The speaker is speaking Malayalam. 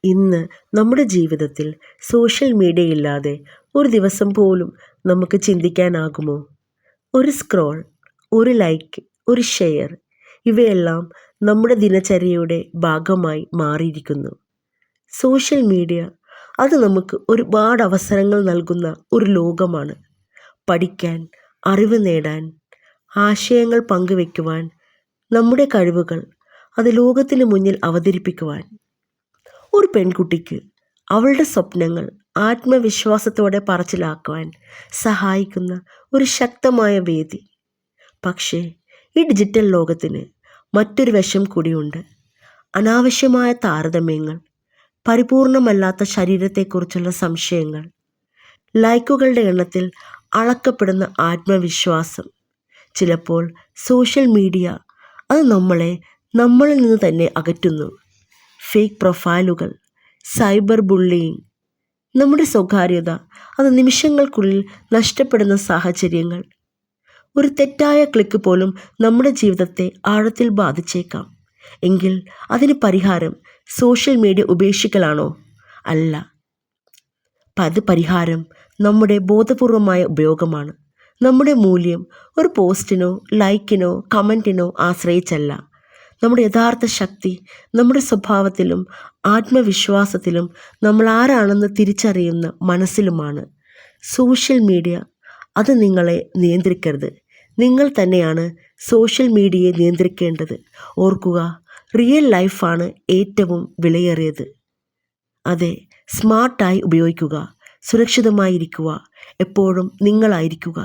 ഇന്ന് നമ്മുടെ ജീവിതത്തിൽ സോഷ്യൽ മീഡിയ ഇല്ലാതെ ഒരു ദിവസം പോലും നമുക്ക് ചിന്തിക്കാനാകുമോ? ഒരു സ്ക്രോൾ, ഒരു ലൈക്ക്, ഒരു ഷെയർ ഇവയെല്ലാം നമ്മുടെ ദിനചര്യയുടെ ഭാഗമായി മാറിയിരിക്കുന്നു. സോഷ്യൽ മീഡിയ അത് നമുക്ക് ഒരുപാട് അവസരങ്ങൾ നൽകുന്ന ഒരു ലോകമാണ്. പഠിക്കാൻ, അറിവ് നേടാൻ, ആശയങ്ങൾ പങ്കുവെക്കുവാൻ, നമ്മുടെ കഴിവുകൾ അത് ലോകത്തിന് മുന്നിൽ അവതരിപ്പിക്കുവാൻ. ഒരു പെൺകുട്ടിക്ക് അവളുടെ സ്വപ്നങ്ങൾ ആത്മവിശ്വാസത്തോടെ പറച്ചിലാക്കുവാൻ സഹായിക്കുന്ന ഒരു ശക്തമായ വേദി. പക്ഷേ ഈ ഡിജിറ്റൽ ലോകത്തിന് മറ്റൊരു വശം കൂടിയുണ്ട്. അനാവശ്യമായ താരതമ്യങ്ങൾ, പരിപൂർണമല്ലാത്ത ശരീരത്തെക്കുറിച്ചുള്ള സംശയങ്ങൾ, ലൈക്കുകളുടെ എണ്ണത്തിൽ അളക്കപ്പെടുന്ന ആത്മവിശ്വാസം. ചിലപ്പോൾ സോഷ്യൽ മീഡിയ അത് നമ്മളിൽ നിന്ന് തന്നെ അകറ്റുന്നു. ഫേക്ക് പ്രൊഫൈലുകൾ, സൈബർ ബുള്ളിയിങ്, നമ്മുടെ സ്വകാര്യത അത് നിമിഷങ്ങൾക്കുള്ളിൽ നഷ്ടപ്പെടുന്ന സാഹചര്യങ്ങൾ. ഒരു തെറ്റായ ക്ലിക്ക് പോലും നമ്മുടെ ജീവിതത്തെ ആഴത്തിൽ ബാധിച്ചേക്കാം. എങ്കിൽ അതിന് പരിഹാരം സോഷ്യൽ മീഡിയ ഉപേക്ഷിക്കലാണോ? അല്ല. പരിഹാരം നമ്മുടെ ബോധപൂർവമായ ഉപയോഗമാണ്. നമ്മുടെ മൂല്യം ഒരു പോസ്റ്റിനോ ലൈക്കിനോ കമൻറ്റിനോ ആശ്രയിച്ചല്ല. നമ്മുടെ യഥാർത്ഥ ശക്തി നമ്മുടെ സ്വഭാവത്തിലും ആത്മവിശ്വാസത്തിലും നമ്മൾ ആരാണെന്ന് തിരിച്ചറിയുന്ന മനസ്സിലുമാണ്. സോഷ്യൽ മീഡിയ അത് നിങ്ങളെ നിയന്ത്രിക്കരുത്. നിങ്ങൾ തന്നെയാണ് സോഷ്യൽ മീഡിയയെ നിയന്ത്രിക്കേണ്ടത്. ഓർക്കുക, റിയൽ ലൈഫാണ് ഏറ്റവും വിലയേറിയത്. അതെ, സ്മാർട്ടായി ഉപയോഗിക്കുക, സുരക്ഷിതമായിരിക്കുക, എപ്പോഴും നിങ്ങളായിരിക്കുക.